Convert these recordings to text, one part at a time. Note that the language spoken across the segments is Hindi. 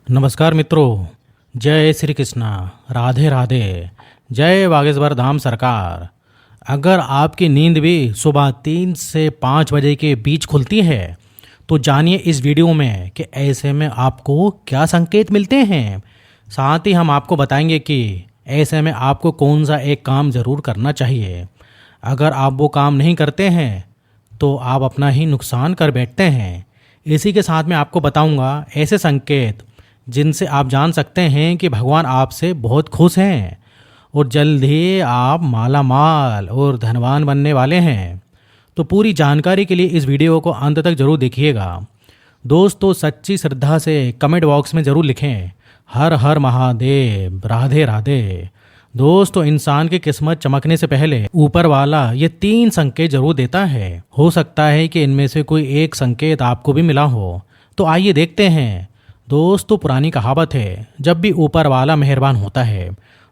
नमस्कार मित्रों, जय श्री कृष्णा, राधे राधे, जय बागेश्वर धाम सरकार। अगर आपकी नींद भी सुबह 3 से 5 बजे के बीच खुलती है तो जानिए इस वीडियो में कि ऐसे में आपको क्या संकेत मिलते हैं। साथ ही हम आपको बताएंगे कि ऐसे में आपको कौन सा एक काम ज़रूर करना चाहिए। अगर आप वो काम नहीं करते हैं तो आप अपना ही नुकसान कर बैठते हैं। इसी के साथ में आपको बताऊंगा ऐसे संकेत जिनसे आप जान सकते हैं कि भगवान आपसे बहुत खुश हैं और जल्द ही आप माला माल और धनवान बनने वाले हैं। तो पूरी जानकारी के लिए इस वीडियो को अंत तक जरूर देखिएगा। दोस्तों, सच्ची श्रद्धा से कमेंट बॉक्स में ज़रूर लिखें हर हर महादेव, राधे राधे। दोस्तों, इंसान की किस्मत चमकने से पहले ऊपर वाला ये 3 संकेत जरूर देता है। हो सकता है कि इनमें से कोई एक संकेत आपको भी मिला हो। तो आइए देखते हैं। दोस्तों, पुरानी कहावत है, जब भी ऊपर वाला मेहरबान होता है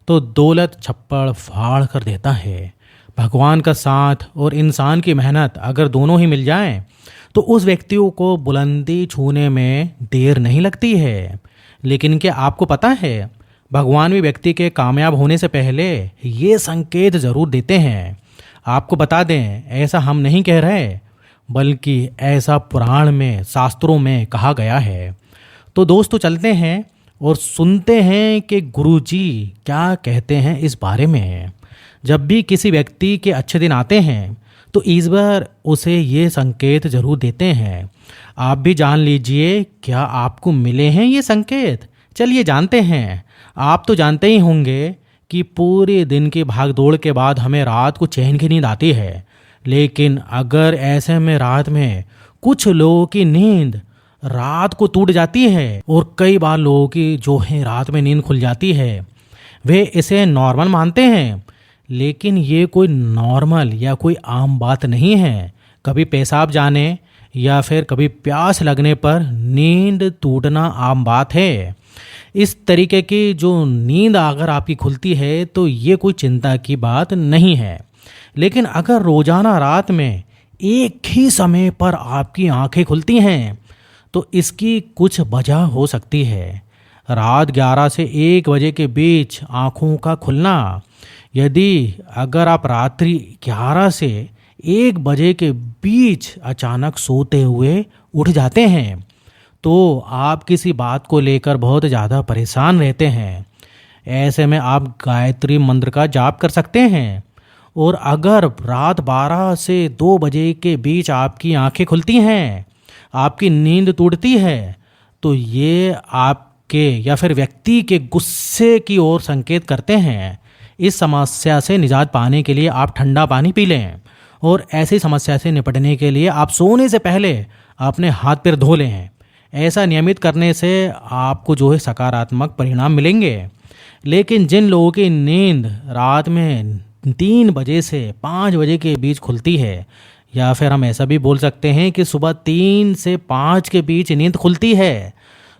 तो दौलत छप्पड़ फाड़ कर देता है। भगवान का साथ और इंसान की मेहनत अगर दोनों ही मिल जाएं तो उस व्यक्तियों को बुलंदी छूने में देर नहीं लगती है। लेकिन क्या आपको पता है, भगवान भी व्यक्ति के कामयाब होने से पहले ये संकेत ज़रूर देते हैं। आपको बता दें, ऐसा हम नहीं कह रहे, बल्कि ऐसा पुराण में, शास्त्रों में कहा गया है। तो दोस्तों, चलते हैं और सुनते हैं कि गुरुजी क्या कहते हैं इस बारे में। जब भी किसी व्यक्ति के अच्छे दिन आते हैं तो इस बार उसे ये संकेत जरूर देते हैं। आप भी जान लीजिए, क्या आपको मिले हैं ये संकेत? चलिए जानते हैं। आप तो जानते ही होंगे कि पूरे दिन की भागदौड़ के बाद हमें रात को चैन की नींद आती है। लेकिन अगर ऐसे में रात में कुछ लोगों की नींद रात को टूट जाती है और कई बार लोगों की जो है रात में नींद खुल जाती है, वे इसे नॉर्मल मानते हैं। लेकिन ये कोई नॉर्मल या कोई आम बात नहीं है। कभी पेशाब जाने या फिर कभी प्यास लगने पर नींद टूटना आम बात है। इस तरीके की जो नींद अगर आपकी खुलती है तो ये कोई चिंता की बात नहीं है। लेकिन अगर रोजाना रात में एक ही समय पर आपकी आंखें खुलती हैं तो इसकी कुछ वजह हो सकती है। रात 11 से 1 बजे के बीच आँखों का खुलना। यदि अगर आप रात्रि 11 से 1 बजे के बीच अचानक सोते हुए उठ जाते हैं तो आप किसी बात को लेकर बहुत ज़्यादा परेशान रहते हैं। ऐसे में आप गायत्री मंत्र का जाप कर सकते हैं। और अगर रात 12 से 2 बजे के बीच आपकी आंखें खुलती हैं, आपकी नींद टूटती है, तो ये आपके या फिर व्यक्ति के गुस्से की ओर संकेत करते हैं। इस समस्या से निजात पाने के लिए आप ठंडा पानी पी लें और ऐसी समस्या से निपटने के लिए आप सोने से पहले अपने हाथ पैर धो लें। ऐसा नियमित करने से आपको जो है सकारात्मक परिणाम मिलेंगे। लेकिन जिन लोगों की नींद रात में 3 बजे से 5 बजे के बीच खुलती है, या फिर हम ऐसा भी बोल सकते हैं कि सुबह 3 से 5 के बीच नींद खुलती है,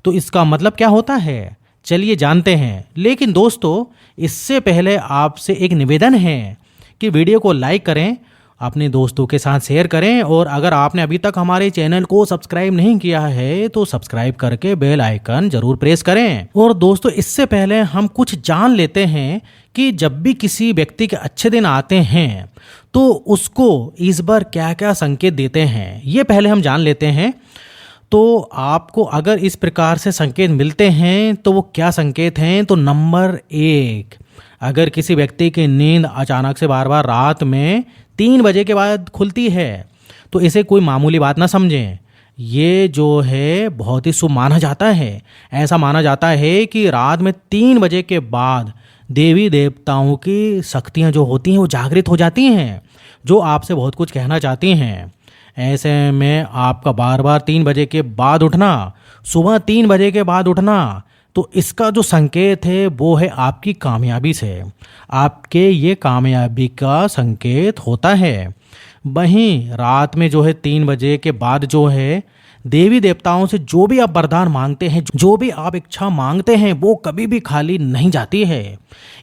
तो इसका मतलब क्या होता है, चलिए जानते हैं। लेकिन दोस्तों, इससे पहले आपसे एक निवेदन है कि वीडियो को लाइक करें, अपने दोस्तों के साथ शेयर करें और अगर आपने अभी तक हमारे चैनल को सब्सक्राइब नहीं किया है तो सब्सक्राइब करके बेल आइकन जरूर प्रेस करें। और दोस्तों, इससे पहले हम कुछ जान लेते हैं कि जब भी किसी व्यक्ति के अच्छे दिन आते हैं तो उसको इस बार क्या क्या संकेत देते हैं, ये पहले हम जान लेते हैं। तो आपको अगर इस प्रकार से संकेत मिलते हैं तो वो क्या संकेत हैं? तो नंबर 1, अगर किसी व्यक्ति की नींद अचानक से बार बार रात में 3 बजे के बाद खुलती है तो इसे कोई मामूली बात ना समझें। ये जो है बहुत ही शुभ माना जाता है। ऐसा माना जाता है कि रात में 3 बजे के बाद देवी देवताओं की शक्तियाँ जो होती हैं वो जागृत हो जाती हैं, जो आपसे बहुत कुछ कहना चाहती हैं। ऐसे में आपका बार बार 3 बजे के बाद उठना, सुबह 3 बजे के बाद उठना, तो इसका जो संकेत है वो है आपकी कामयाबी से। आपके ये कामयाबी का संकेत होता है। वहीं रात में जो है 3 बजे के बाद जो है देवी देवताओं से जो भी आप वरदान मांगते हैं, जो भी आप इच्छा मांगते हैं, वो कभी भी खाली नहीं जाती है।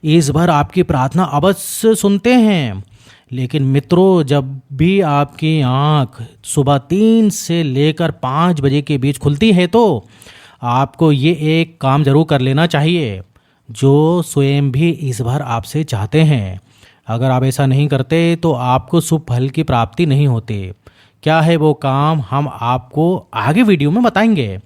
इस बार आपकी प्रार्थना अवश्य सुनते हैं। लेकिन मित्रों, जब भी आपकी आँख सुबह 3 से लेकर 5 बजे के बीच खुलती है तो आपको ये एक काम जरूर कर लेना चाहिए जो स्वयं भी इस बार आपसे चाहते हैं। अगर आप ऐसा नहीं करते तो आपको शुभ फल की प्राप्ति नहीं होती। क्या है वो काम, हम आपको आगे वीडियो में बताएंगे,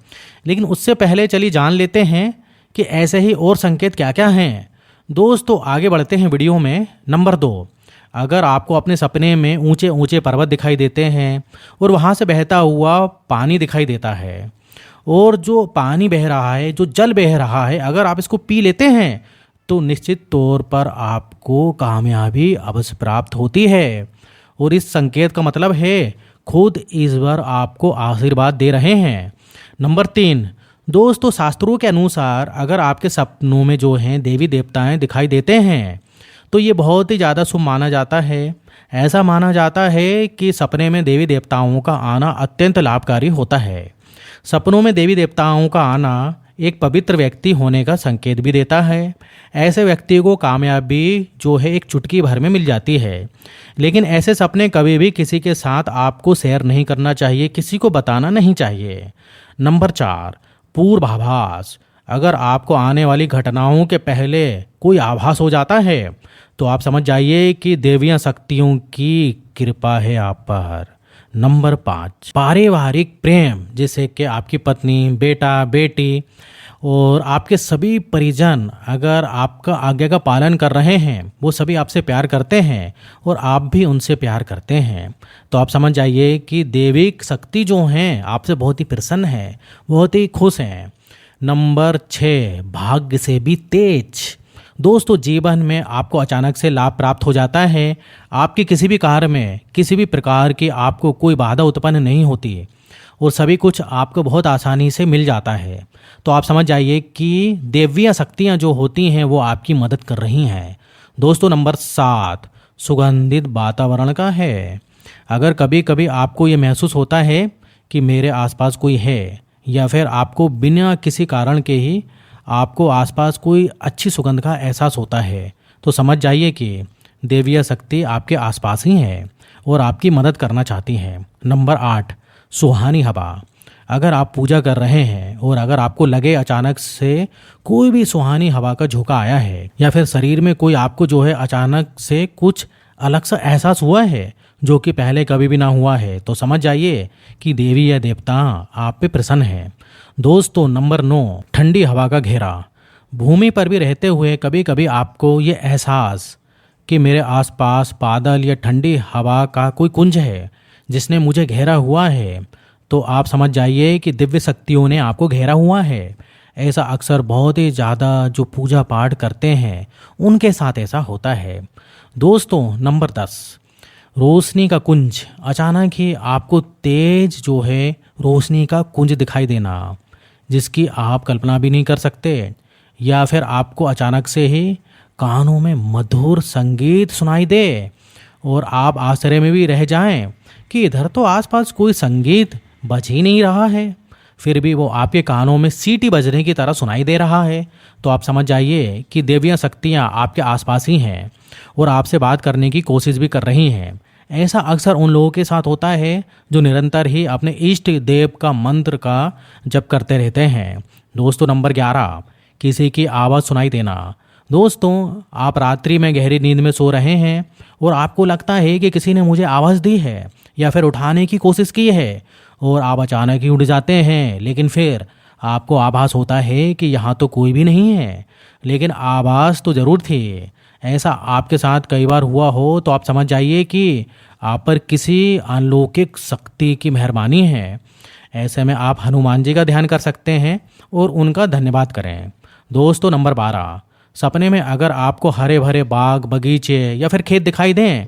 लेकिन उससे पहले चलिए जान लेते हैं कि ऐसे ही और संकेत क्या क्या हैं। दोस्तों आगे बढ़ते हैं वीडियो में। नंबर 2, अगर आपको अपने सपने में ऊंचे ऊंचे पर्वत दिखाई देते हैं और वहाँ से बहता हुआ पानी दिखाई देता है, और जो पानी बह रहा है, जो जल बह रहा है, अगर आप इसको पी लेते हैं तो निश्चित तौर पर आपको कामयाबी अवश्य प्राप्त होती है। और इस संकेत का मतलब है खुद ईश्वर आपको आशीर्वाद दे रहे हैं। नंबर 3, दोस्तों शास्त्रों के अनुसार अगर आपके सपनों में जो हैं देवी देवताएं दिखाई देते हैं तो ये बहुत ही ज़्यादा शुभ माना जाता है। ऐसा माना जाता है कि सपने में देवी देवताओं का आना अत्यंत लाभकारी होता है। सपनों में देवी देवताओं का आना एक पवित्र व्यक्ति होने का संकेत भी देता है। ऐसे व्यक्ति को कामयाबी जो है एक चुटकी भर में मिल जाती है। लेकिन ऐसे सपने कभी भी किसी के साथ आपको शेयर नहीं करना चाहिए, किसी को बताना नहीं चाहिए। नंबर 4, पूर्वाभास। अगर आपको आने वाली घटनाओं के पहले कोई आभास हो जाता है तो आप समझ जाइए कि देवियां शक्तियों की कृपा है आप पर। नंबर 5, पारिवारिक प्रेम, जैसे कि आपकी पत्नी, बेटा, बेटी और आपके सभी परिजन अगर आपका आज्ञा का पालन कर रहे हैं, वो सभी आपसे प्यार करते हैं और आप भी उनसे प्यार करते हैं, तो आप समझ जाइए कि देविक शक्ति जो हैं आपसे बहुत ही प्रसन्न है, बहुत ही खुश हैं। नंबर 6, भाग्य से भी तेज। दोस्तों जीवन में आपको अचानक से लाभ प्राप्त हो जाता है। आपके किसी भी कार्य में किसी भी प्रकार की आपको कोई बाधा उत्पन्न नहीं होती और सभी कुछ आपको बहुत आसानी से मिल जाता है। तो आप समझ जाइए कि देवियाँ शक्तियाँ जो होती हैं वो आपकी मदद कर रही हैं। दोस्तों नंबर 7, सुगंधित वातावरण का है। अगर कभी कभी आपको ये महसूस होता है कि मेरे आसपास कोई है, या फिर आपको बिना किसी कारण के ही आपको आसपास कोई अच्छी सुगंध का एहसास होता है, तो समझ जाइए कि देविया शक्ति आपके आसपास ही है और आपकी मदद करना चाहती हैं। नंबर 8, सुहानी हवा। अगर आप पूजा कर रहे हैं और अगर आपको लगे अचानक से कोई भी सुहानी हवा का झोंका आया है, या फिर शरीर में कोई आपको जो है अचानक से कुछ अलग सा एहसास हुआ है जो कि पहले कभी भी ना हुआ है, तो समझ जाइए कि देवी या देवता आप पे प्रसन्न है। दोस्तों नंबर 9, ठंडी हवा का घेरा। भूमि पर भी रहते हुए कभी कभी आपको ये एहसास कि मेरे आसपास बादल या ठंडी हवा का कोई कुंज है जिसने मुझे घेरा हुआ है, तो आप समझ जाइए कि दिव्य शक्तियों ने आपको घेरा हुआ है। ऐसा अक्सर बहुत ही ज़्यादा जो पूजा पाठ करते हैं उनके साथ ऐसा होता है। दोस्तों नंबर 10, रोशनी का कुंज। अचानक ही आपको तेज जो है रोशनी का कुंज दिखाई देना जिसकी आप कल्पना भी नहीं कर सकते, या फिर आपको अचानक से ही कानों में मधुर संगीत सुनाई दे और आप आश्चर्य में भी रह जाएं कि इधर तो आसपास कोई संगीत बज ही नहीं रहा है, फिर भी वो आपके कानों में सीटी बजने की तरह सुनाई दे रहा है, तो आप समझ जाइए कि देवियाँ शक्तियाँ आपके आसपास ही हैं और आपसे बात करने की कोशिश भी कर रही हैं। ऐसा अक्सर उन लोगों के साथ होता है जो निरंतर ही अपने इष्ट देव का मंत्र का जप करते रहते हैं। दोस्तों नंबर 11, किसी की आवाज़ सुनाई देना। दोस्तों आप रात्रि में गहरी नींद में सो रहे हैं और आपको लगता है कि किसी ने मुझे आवाज़ दी है या फिर उठाने की कोशिश की है, और आप अचानक ही उठ जाते हैं, लेकिन फिर आपको आभास होता है कि यहाँ तो कोई भी नहीं है, लेकिन आवाज़ तो ज़रूर थी। ऐसा आपके साथ कई बार हुआ हो तो आप समझ जाइए कि आप पर किसी अलौकिक शक्ति की मेहरबानी है। ऐसे में आप हनुमान जी का ध्यान कर सकते हैं और उनका धन्यवाद करें। दोस्तों नंबर 12, सपने में अगर आपको हरे भरे बाग, बगीचे या फिर खेत दिखाई दें,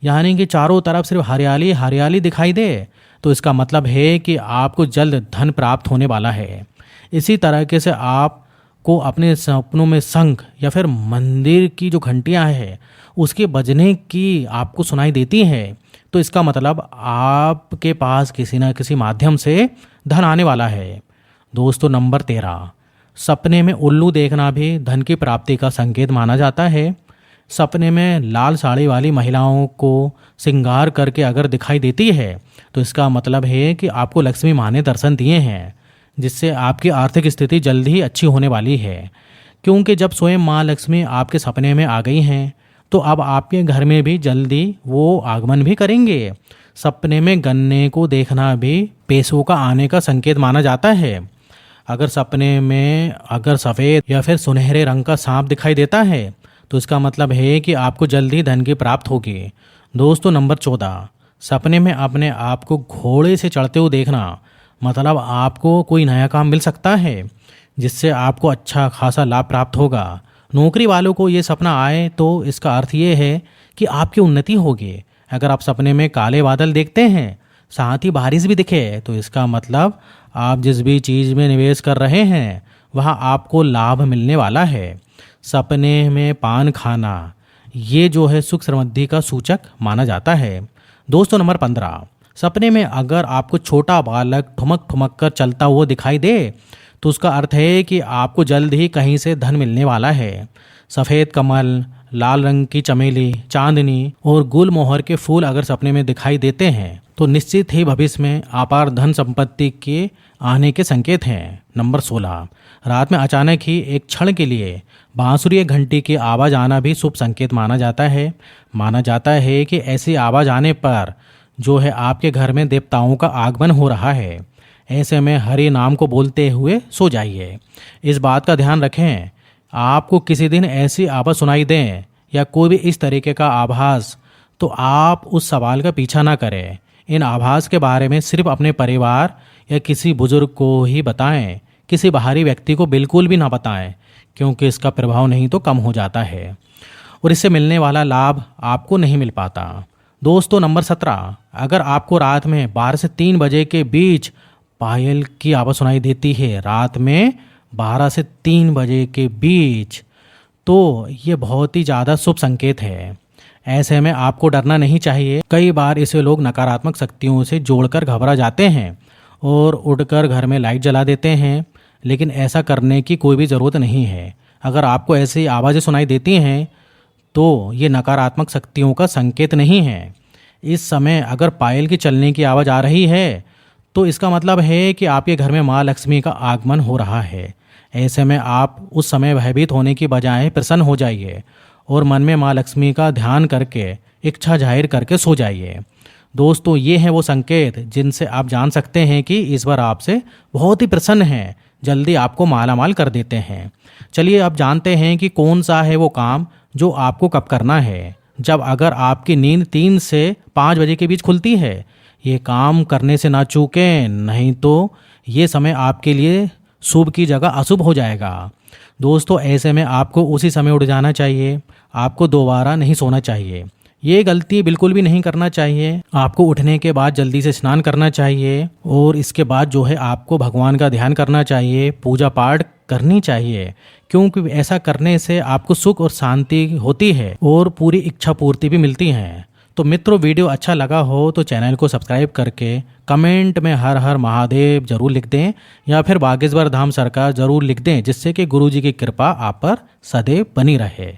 यानी कि चारों तरफ सिर्फ हरियाली हरियाली दिखाई दे, तो इसका मतलब है कि आपको जल्द धन प्राप्त होने वाला है। इसी तरह से आप को अपने सपनों में शंख या फिर मंदिर की जो घंटियां हैं उसके बजने की आपको सुनाई देती है, तो इसका मतलब आपके पास किसी न किसी माध्यम से धन आने वाला है। दोस्तों नंबर 13, सपने में उल्लू देखना भी धन की प्राप्ति का संकेत माना जाता है। सपने में लाल साड़ी वाली महिलाओं को श्रृंगार करके अगर दिखाई देती है तो इसका मतलब है कि आपको लक्ष्मी माँ ने दर्शन दिए हैं। जिससे आपकी आर्थिक स्थिति जल्द ही अच्छी होने वाली है। क्योंकि जब स्वयं माँ लक्ष्मी आपके सपने में आ गई हैं तो अब आपके घर में भी जल्दी वो आगमन भी करेंगे। सपने में गन्ने को देखना भी पैसों का आने का संकेत माना जाता है। अगर सपने में अगर सफ़ेद या फिर सुनहरे रंग का सांप दिखाई देता है तो इसका मतलब है कि आपको जल्दी धन की प्राप्त होगी। दोस्तों नंबर 14, सपने में अपने आप को घोड़े से चढ़ते हुए देखना मतलब आपको कोई नया काम मिल सकता है जिससे आपको अच्छा खासा लाभ प्राप्त होगा। नौकरी वालों को ये सपना आए तो इसका अर्थ ये है कि आपकी उन्नति होगी। अगर आप सपने में काले बादल देखते हैं साथ ही बारिश भी दिखे तो इसका मतलब आप जिस भी चीज़ में निवेश कर रहे हैं वहाँ आपको लाभ मिलने वाला है। सपने में पान खाना ये जो है सुख समृद्धि का सूचक माना जाता है। दोस्तों नंबर 15, सपने में अगर आपको छोटा बालक ठुमक ठुमक कर चलता हुआ दिखाई दे तो उसका अर्थ है कि आपको जल्द ही कहीं से धन मिलने वाला है। सफ़ेद कमल, लाल रंग की चमेली, चांदनी और गुलमोहर के फूल अगर सपने में दिखाई देते हैं तो निश्चित ही भविष्य में अपार धन संपत्ति के आने के संकेत हैं। नंबर 16, रात में अचानक ही एक क्षण के लिए बांसुरी घंटी की आवाज़ आना भी शुभ संकेत माना जाता है। माना जाता है कि ऐसी आवाज़ आने पर जो है आपके घर में देवताओं का आगमन हो रहा है। ऐसे में हरि नाम को बोलते हुए सो जाइए। इस बात का ध्यान रखें आपको किसी दिन ऐसी आवाज़ सुनाई दें या कोई भी इस तरीके का आभास तो आप उस सवाल का पीछा ना करें। इन आभास के बारे में सिर्फ अपने परिवार या किसी बुजुर्ग को ही बताएं, किसी बाहरी व्यक्ति को बिल्कुल भी ना बताएं क्योंकि इसका प्रभाव नहीं तो कम हो जाता है और इससे मिलने वाला लाभ आपको नहीं मिल पाता। दोस्तों नंबर 17, अगर आपको रात में 12 से 3 बजे के बीच पायल की आवाज़ सुनाई देती है, रात में 12 से 3 बजे के बीच, तो ये बहुत ही ज़्यादा शुभ संकेत है। ऐसे में आपको डरना नहीं चाहिए। कई बार इसे लोग नकारात्मक शक्तियों से जोड़कर घबरा जाते हैं और उठकर घर में लाइट जला देते हैं, लेकिन ऐसा करने की कोई भी ज़रूरत नहीं है। अगर आपको ऐसी आवाज़ें सुनाई देती हैं तो ये नकारात्मक शक्तियों का संकेत नहीं है। इस समय अगर पायल की चलने की आवाज़ आ रही है तो इसका मतलब है कि आपके घर में माँ लक्ष्मी का आगमन हो रहा है। ऐसे में आप उस समय भयभीत होने की बजाय प्रसन्न हो जाइए और मन में माँ लक्ष्मी का ध्यान करके इच्छा जाहिर करके सो जाइए। दोस्तों ये हैं वो संकेत जिनसे आप जान सकते हैं कि ईश्वर आपसे बहुत ही प्रसन्न हैं, जल्दी आपको मालामाल कर देते हैं। चलिए अब जानते हैं कि कौन सा है वो काम जो आपको कब करना है। जब अगर आपकी नींद 3 से 5 बजे के बीच खुलती है, ये काम करने से ना चूकें, नहीं तो ये समय आपके लिए शुभ की जगह अशुभ हो जाएगा। दोस्तों ऐसे में आपको उसी समय उठ जाना चाहिए, आपको दोबारा नहीं सोना चाहिए। ये गलती बिल्कुल भी नहीं करना चाहिए। आपको उठने के बाद जल्दी से स्नान करना चाहिए और इसके बाद जो है आपको भगवान का ध्यान करना चाहिए, पूजा पाठ करनी चाहिए, क्योंकि ऐसा करने से आपको सुख और शांति होती है और पूरी इच्छा पूर्ति भी मिलती है। तो मित्रों वीडियो अच्छा लगा हो तो चैनल को सब्सक्राइब करके कमेंट में हर हर महादेव जरूर लिख दें या फिर बागेश्वर धाम सरकार जरूर लिख दें, जिससे कि गुरुजी की कृपा आप पर सदैव बनी रहे।